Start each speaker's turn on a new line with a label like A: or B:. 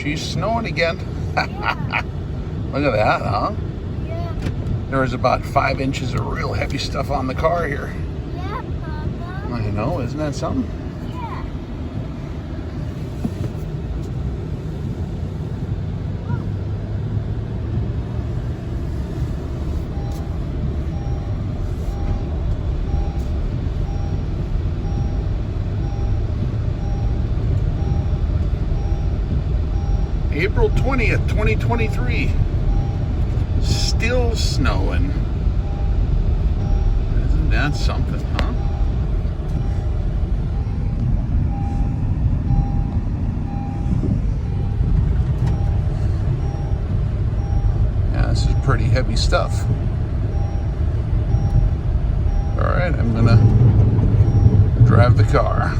A: She's snowing again.
B: Yeah.
A: Look at that, huh?
B: Yeah.
A: There was about 5 inches of real heavy stuff on the car here.
B: Yeah, Papa.
A: I know, isn't that something?
B: Yeah.
A: April 20th, 2023. Still snowing. Isn't that something, huh? Yeah, this is pretty heavy stuff. All right, I'm gonna drive the car.